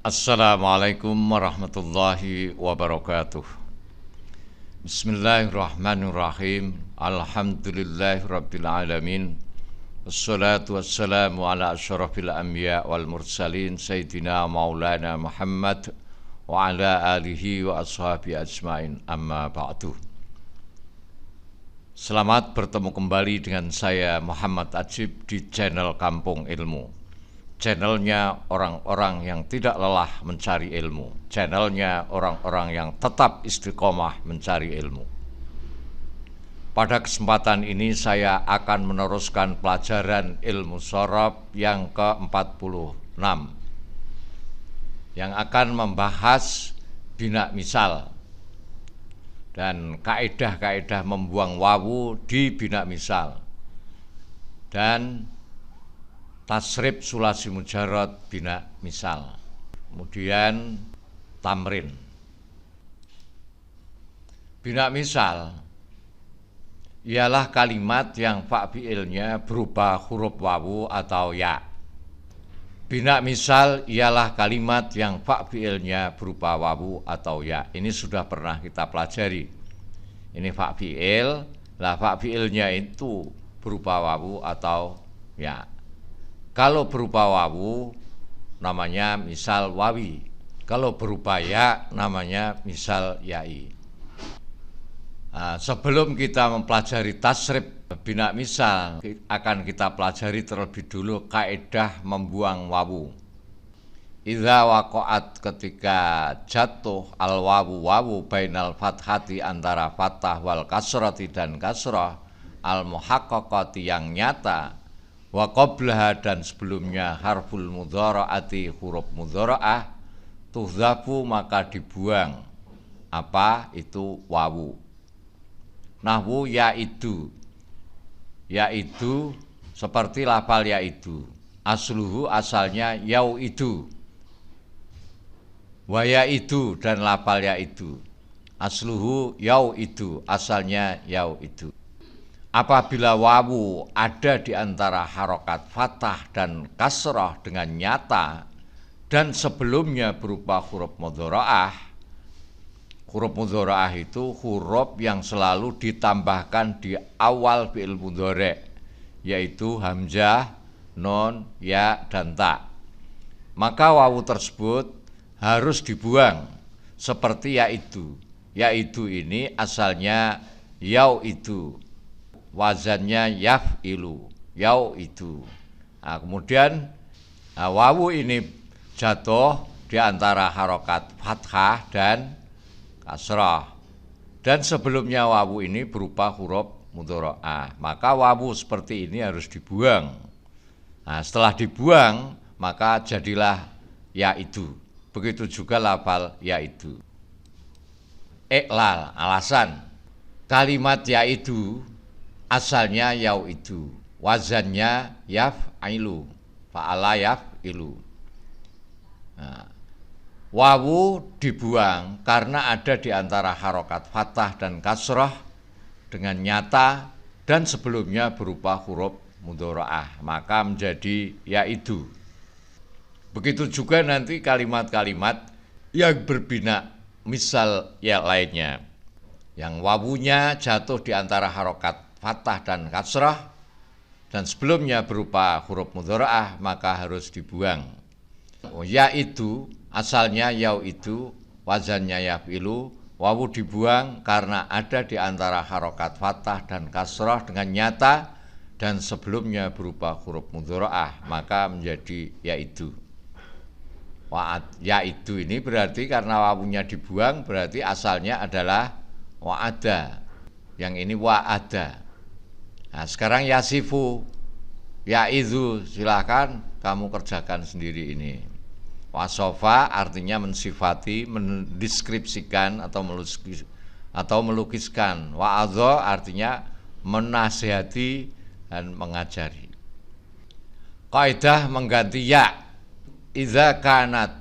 Assalamualaikum warahmatullahi wabarakatuh. Bismillahirrahmanirrahim. Alhamdulillahirabbil alamin. Wassalatu wassalamu ala asyrafil anbiya wal mursalin sayyidina maulana Muhammad wa ala alihi wa ashabi ajmain, amma ba'du. Selamat bertemu kembali dengan saya Muhammad Ajib di channel Kampung Ilmu. Channelnya orang-orang yang tidak lelah mencari ilmu. Channelnya orang-orang yang tetap istiqomah mencari ilmu. Pada kesempatan ini saya akan meneruskan pelajaran ilmu shorof yang ke-46 yang akan membahas bina misal dan kaedah-kaedah membuang wawu di bina misal dan tasrif sulasi mujarad bina misal, kemudian tamrin. Bina misal ialah kalimat yang fa' fi'ilnya berupa huruf wawu atau ya. Bina misal ialah kalimat yang fa' fi'ilnya berupa wawu atau ya. Ini sudah pernah kita pelajari. Ini fa' fi'il, lah fa' fi'ilnya itu berupa wawu atau ya. Kalau berupa wawu namanya misal wawi. Kalau berupa ya namanya misal yai. Sebelum kita mempelajari tasrif bina misal, akan kita pelajari terlebih dulu kaedah membuang wawu. Idza waqa'at, ketika jatuh al wawu bainal fathati, antara fathah wal kasrati dan kasrah, al muhaqqaqati yang nyata, wa qablaha dan sebelumnya harful mudhara'ati, huruf mudhara'ah, tuhzafu maka dibuang apa itu wawu. Nahwu yaitu, yaitu seperti lafal yaitu, asluhu asalnya yauidu, wa yaidu dan lafal yaitu, asluhu yauidu asalnya yauidu. Apabila wawu ada di antara harokat fathah dan kasrah dengan nyata dan sebelumnya berupa huruf mudhara'ah. Huruf mudhara'ah itu huruf yang selalu ditambahkan di awal fi'il mudhari', yaitu hamzah, nun, ya, dan ta. Maka wawu tersebut harus dibuang seperti yaitu. Yaitu ini asalnya yauidu, wazannya yaf'ilu, yauidu. Kemudian wawu ini jatuh di antara harokat fathah dan kasrah, dan sebelumnya wawu ini berupa huruf mudhara'ah, maka wawu seperti ini harus dibuang. Setelah dibuang maka jadilah yaitu. Begitu juga lafal yaitu. Iqlal, alasan. Kalimat yaitu asalnya yauidu, wazannya yaf'ilu, fa'ala yaf'ilu. Wawu dibuang karena ada di antara harokat fathah dan kasrah dengan nyata dan sebelumnya berupa huruf mudhara'ah, maka menjadi yaidu. Begitu juga nanti kalimat-kalimat yang berbina misal yang lainnya, yang wawunya jatuh di antara harokat fathah dan kasrah dan sebelumnya berupa huruf mudhara'ah, maka harus dibuang. Yaitu asalnya yauidu, wazannya yaf'ilu, wawu dibuang karena ada di antara harokat fathah dan kasrah dengan nyata dan sebelumnya berupa huruf mudhara'ah, maka menjadi yaidu. Yaidu ini berarti karena wawunya dibuang berarti asalnya adalah wa'ada, yang ini wa'ada. Sekarang yasifu, yaizu, silakan kamu kerjakan sendiri ini. Wasofa artinya mensifati, mendeskripsikan atau melukiskan. Wa'adho artinya menasihati dan mengajari. Kaidah mengganti ya. Idza kanat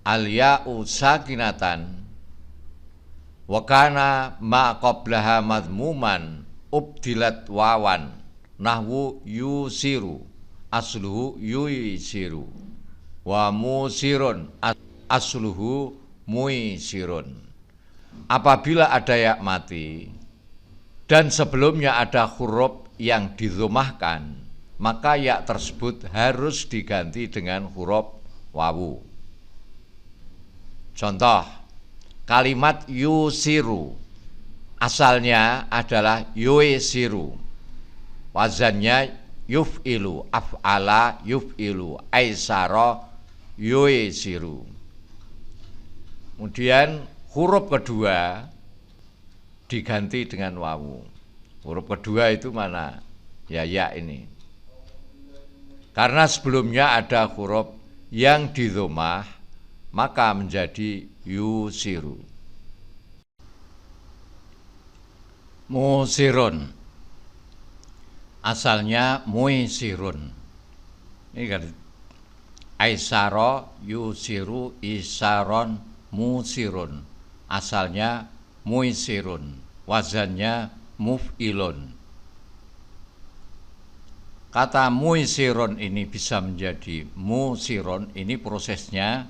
al-ya'u sakinatan wa kana ma qablaha madmuman ubdilat wawan, nahwu yusiru, asluhu yuisiru, wa musirun asluhu muisirun. Apabila ada ya mati dan sebelumnya ada huruf yang didhammahkan, maka ya tersebut harus diganti dengan huruf wawu. Contoh, kalimat yusiru asalnya adalah yuisiru, wazannya yuf'ilu, af'ala yuf'ilu, aisara yuisiru. Kemudian huruf kedua diganti dengan wawu. Huruf kedua itu mana? Ya ini. Karena sebelumnya ada huruf yang didhammah, maka menjadi yusiru. Musirun asalnya muisirun. Ini kan aisara yusiru isaron musirun. Asalnya muisirun, wazannya muf'ilun. Kata muisirun ini bisa menjadi musirun, ini prosesnya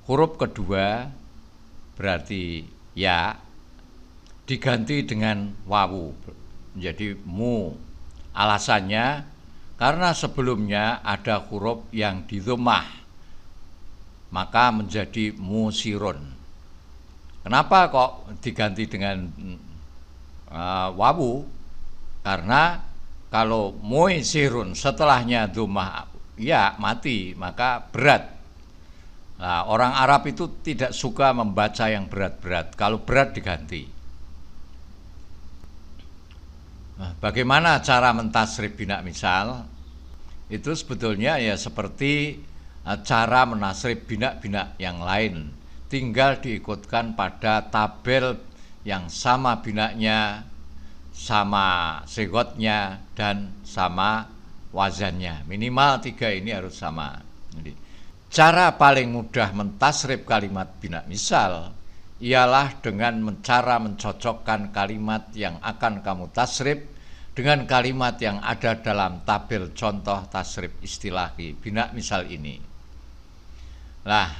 huruf kedua berarti ya diganti dengan wawu menjadi mu. Alasannya karena sebelumnya ada huruf yang didhammah, maka menjadi musirun. Kenapa kok diganti dengan wawu? Karena kalau muisirun setelahnya dhammah ya mati, maka berat. Nah, orang Arab itu tidak suka membaca yang berat-berat. Kalau berat diganti. Nah, bagaimana cara mentasrif bina misal? Itu sebetulnya ya seperti cara menasrif bina-bina yang lain. Tinggal diikutkan pada tabel yang sama binanya, sama segotnya, dan sama wazannya. Minimal 3 ini harus sama. Jadi, cara paling mudah mentasrif kalimat bina misal ialah dengan cara mencocokkan kalimat yang akan kamu tasrif dengan kalimat yang ada dalam tabel contoh tasrif istilahi bina misal ini. Nah,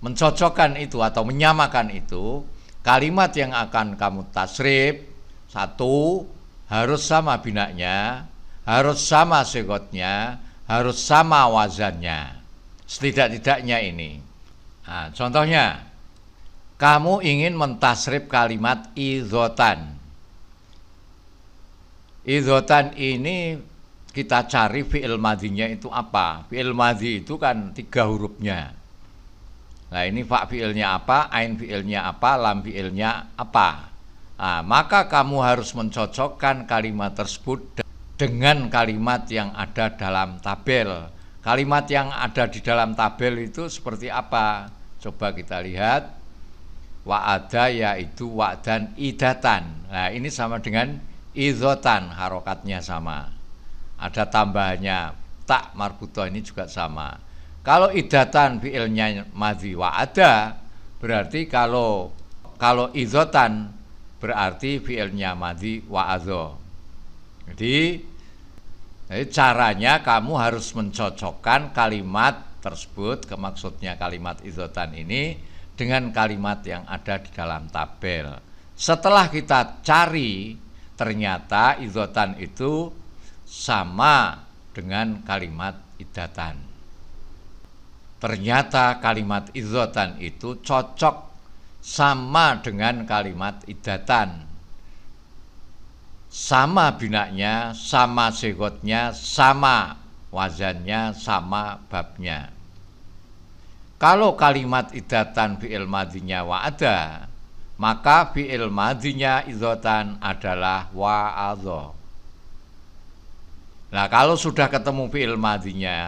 mencocokkan itu atau menyamakan itu, kalimat yang akan kamu tasrif, satu, harus sama binanya, harus sama segotnya, harus sama wazannya. Setidak-tidaknya ini. Nah, contohnya, kamu ingin mentasrif kalimat idzotan. Idzotan ini kita cari fi'il madhinya itu apa? Fi'il madhi itu kan 3 hurufnya. Nah, ini fa fi'ilnya apa, ain fi'ilnya apa, lam fi'ilnya apa. Nah, maka kamu harus mencocokkan kalimat tersebut dengan kalimat yang ada dalam tabel. Kalimat yang ada di dalam tabel itu seperti apa? Coba kita lihat. Wa'ada yaitu wa'dan idatan. Nah, ini sama dengan idzotan, harokatnya sama. Ada tambahannya tak marbutoh, ini juga sama. Kalau idatan fi'ilnya madhi wa'ada, berarti kalau idzotan berarti fi'ilnya madhi wa'adho. Jadi caranya kamu harus mencocokkan kalimat tersebut, maksudnya kalimat idzotan ini dengan kalimat yang ada di dalam tabel. Setelah kita cari, ternyata idzotan itu sama dengan kalimat idatan. Ternyata kalimat idzotan itu cocok sama dengan kalimat idatan. Sama binanya, sama segotnya, sama wazannya, sama babnya. Kalau kalimat idatan fi'il madhinya wa'ada, maka fi'il madhinya idzotan adalah wa'adho. Nah, kalau sudah ketemu fi'il madhinya,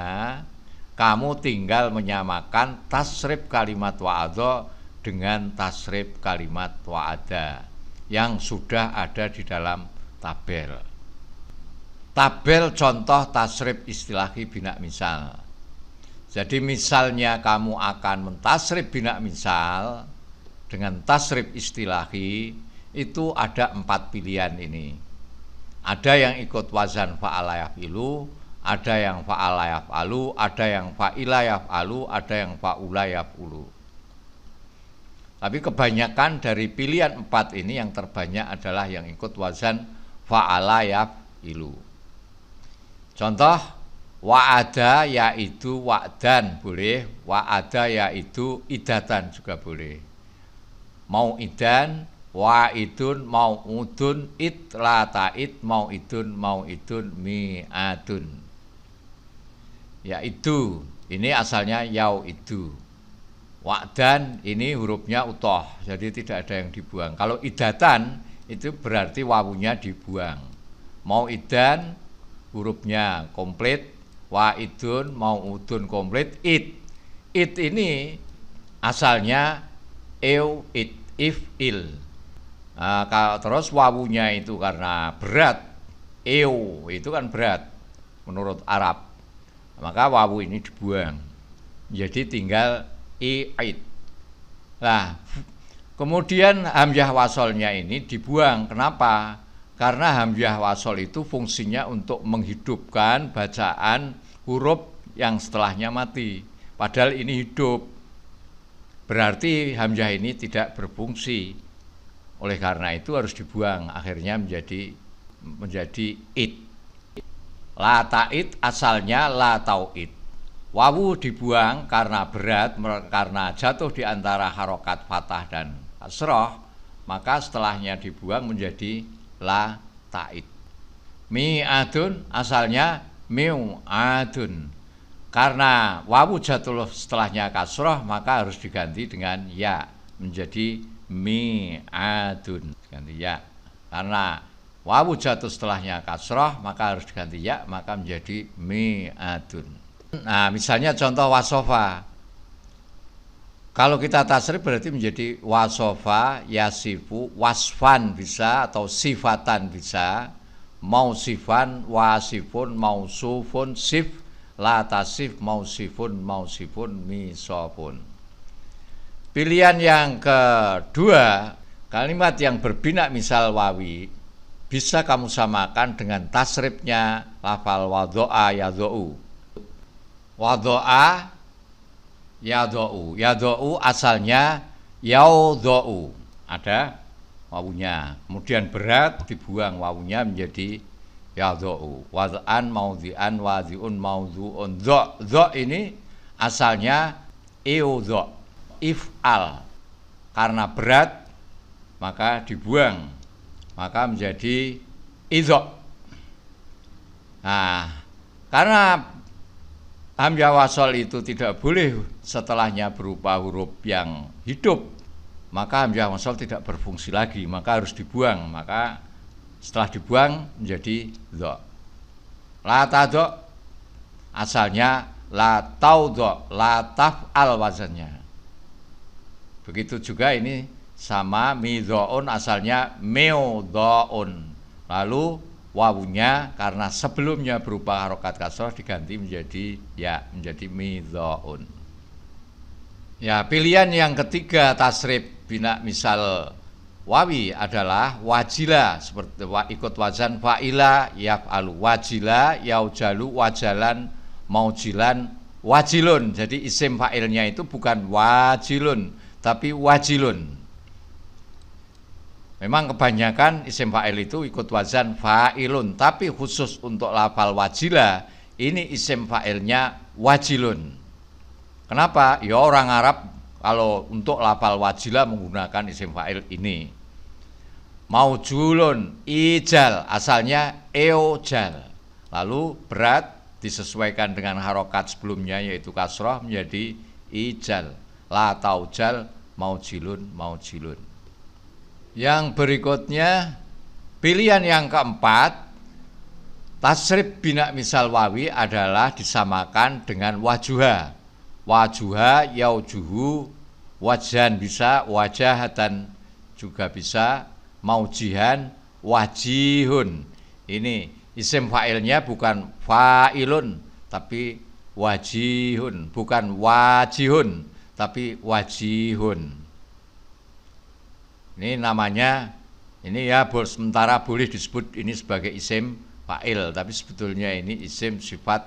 kamu tinggal menyamakan tasrif kalimat wa'adho dengan tasrif kalimat wa'ada yang sudah ada di dalam tabel. Tabel contoh tasrif istilahi bina misal. Jadi misalnya kamu akan mentasrif bina misal dengan tasrif istilahi, itu ada 4 pilihan ini. Ada yang ikut wazan fa'ala yafilu, ada yang fa'ala yaf'alu, ada yang fa'ila yaf'alu, ada yang fa'ula yaf'ulu. Tapi kebanyakan dari pilihan 4 ini yang terbanyak adalah yang ikut wazan fa'ala yaf'ilu. Contoh, wa'ada yaitu wa'dan boleh, wa'ada yaitu idatan juga boleh. Mau idan, wa'idun, mau'udun, itlata'id, mau'idun, mi'adun. Yaitu, ini asalnya yau itu. Wa'dan ini hurufnya utoh, jadi tidak ada yang dibuang. Kalau idatan itu berarti wawunya dibuang. Mau idan hurufnya komplit, wa'idun, mau'udun komplit, it ini asalnya if'il. Nah, terus wawunya itu karena berat, itu kan berat menurut Arab, maka wawu ini dibuang, jadi tinggal i'id. Nah, kemudian hamzah wasolnya ini dibuang. Kenapa? Karena hamzah wasol itu fungsinya untuk menghidupkan bacaan huruf yang setelahnya mati. Padahal ini hidup. Berarti hamzah ini tidak berfungsi. Oleh karena itu harus dibuang. Akhirnya menjadi id. La ta'id asalnya la tau'id. Wawu dibuang karena berat, karena jatuh di antara harokat fathah dan kasroh, maka setelahnya dibuang menjadi la ta'id. Mi'adun asalnya mi'adun. Karena wawu jatuh setelahnya kasroh, maka harus diganti dengan ya, menjadi mi'adun. Ganti ya. Karena wawu jatuh setelahnya kasroh, maka harus diganti ya, maka menjadi mi'adun. Nah, misalnya contoh wasofa. Kalau kita tasrif berarti menjadi wasofa, yasifu, wasfan bisa, atau sifatan bisa. Mausifan, wasifun, mausufun, sif, latasif, mausifun, misofun. Pilihan yang kedua, kalimat yang berbinak misal wawi, bisa kamu samakan dengan tasrifnya lafal wado'a yado'u. Wado'a yado'u. Yado'u asalnya yaudo'u, ada wawunya. Kemudian berat dibuang wawunya menjadi yado'u. Wad'an, maudhi'an, wadhi'un, maudhu'un. Dho' ini asalnya iudho', if'al. Karena berat maka dibuang, maka menjadi idho'. Nah, karena hamzah wasol itu tidak boleh setelahnya berupa huruf yang hidup, maka hamzah wasol tidak berfungsi lagi, maka harus dibuang. Maka setelah dibuang menjadi dho. La tadho asalnya la taudho, la taf'al wazannya. Begitu juga ini sama midho'un asalnya meudho'un. Lalu wawunya karena sebelumnya berupa harokat kasroh diganti menjadi ya, menjadi midho'un. Ya, pilihan yang ketiga tasrif bina misal wawi adalah wajila, seperti ikut wazan fa'ila yaf'alu, wajila, yaujalu, wajalan, maujilan, wajilun. Jadi isim fa'ilnya itu bukan wajilun tapi wajilun. Memang kebanyakan isim fa'il itu ikut wazan fa'ilun, tapi khusus untuk lafal wajila ini isim fa'ilnya wajilun. Kenapa? Ya orang Arab kalau untuk lafal wajila menggunakan isim fa'il ini. Maujulun, ijal, asalnya eojal. Lalu berat disesuaikan dengan harokat sebelumnya yaitu kasroh menjadi ijal. La taujal, maujilun, maujilun. Yang berikutnya, pilihan yang keempat, tasrif bina misal wawi adalah disamakan dengan wajuha. Wajuha, yaujuhu, wajhan bisa, wajahatan juga bisa, maujihan, wajihun. Ini isim fa'ilnya bukan fa'ilun tapi wajihun, bukan wajihun tapi wajihun. Ini namanya, ini ya sementara boleh disebut ini sebagai isim fa'il, tapi sebetulnya ini isim sifat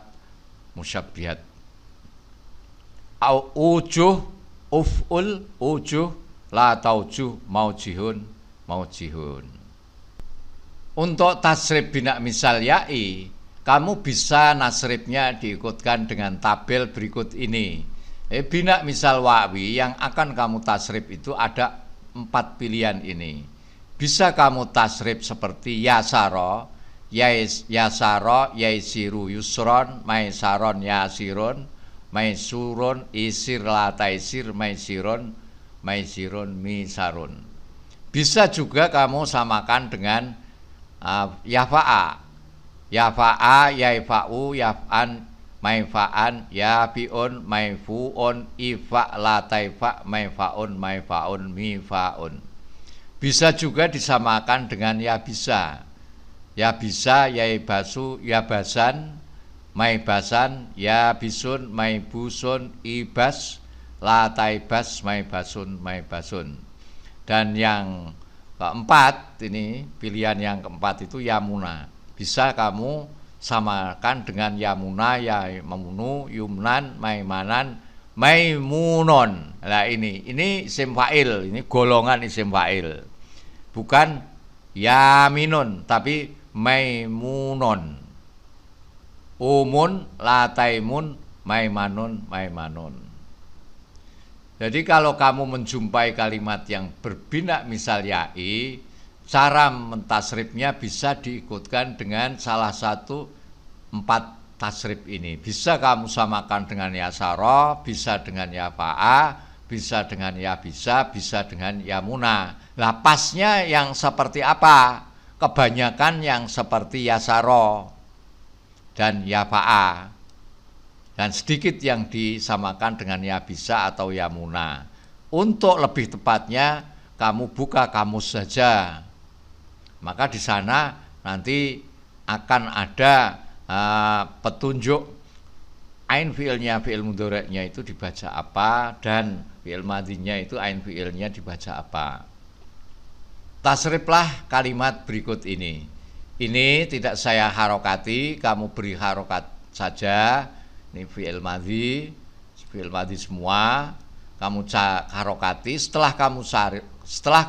musyabbihat. Ujuh, uf'ul, ujuh, la taujuh, maujihun, maujihun. Untuk tasrif bina misal ya'i, kamu bisa nasrifnya diikutkan dengan tabel berikut ini. Bina misal wawi yang akan kamu tasrif itu ada 4 pilihan ini. Bisa kamu tasrif seperti yasaro, yasaro, yaisiru yusron, maisaron yasirun, maisurun isir la taisir, maisirun, maisirun misarun. Bisa juga kamu samakan dengan yafa'a, yafa'a, yaifa'u, yaf'an, maifa'an, yafi'un, maifu'un, ifa' la taifa', maifa'un, maifaun, mifa'un. Bisa juga disamakan dengan ya bisa, yaibasu, yabasan, maibasan, yabisun, maibusun, ibas, la taibas, maibasun, maibasun. Dan yang keempat, ini pilihan yang keempat itu yamuna. Bisa kamu samakan dengan yamuna, yamunu, yumnan, maimanan, maimunon. Nah ini isim fa'il, ini golongan isim fa'il. Bukan yaminun, tapi maimunon. Umun, lataimun, maimanun, maimanun. Jadi kalau kamu menjumpai kalimat yang berbina misal ya'i, cara mentasrifnya bisa diikutkan dengan salah satu 4 tasrif ini. Bisa kamu samakan dengan yasaro, bisa dengan yafa'a, bisa dengan ya bisa dengan yamuna. Lah pasnya yang seperti apa? Kebanyakan yang seperti yasaro dan yafa'a. Dan sedikit yang disamakan dengan ya bisa atau yamuna. Untuk lebih tepatnya kamu buka kamus saja. Maka di sana nanti akan ada petunjuk ain fi'ilnya, fi'il mudhari'nya itu dibaca apa, dan fi'il madhinya itu ain fi'ilnya dibaca apa. Tasriflah kalimat berikut ini. Ini tidak saya harokati, kamu beri harokat saja. Ini fi'il madhi semua. Kamu harokati. Setelah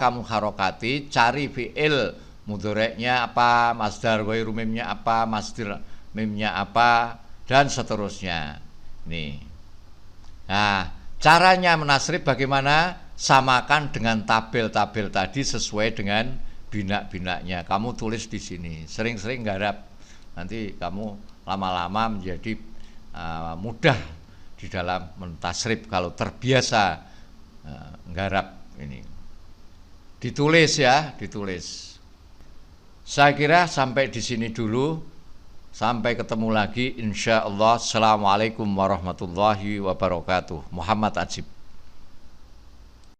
kamu harokati, cari fi'il mudhari'nya apa, masdar ghairu mimnya apa, masdar mimnya apa, dan seterusnya. Nih. Nah, caranya menasrif bagaimana? Samakan dengan tabel-tabel tadi sesuai dengan bina-binanya. Kamu tulis di sini. Sering-sering garap. Nanti kamu lama-lama menjadi mudah di dalam mentasrif kalau terbiasa nggarap ini. Ditulis ya, ditulis. Saya kira sampai di sini dulu. Sampai ketemu lagi insyaallah. Assalamualaikum warahmatullahi wabarakatuh. Muhammad Ajib.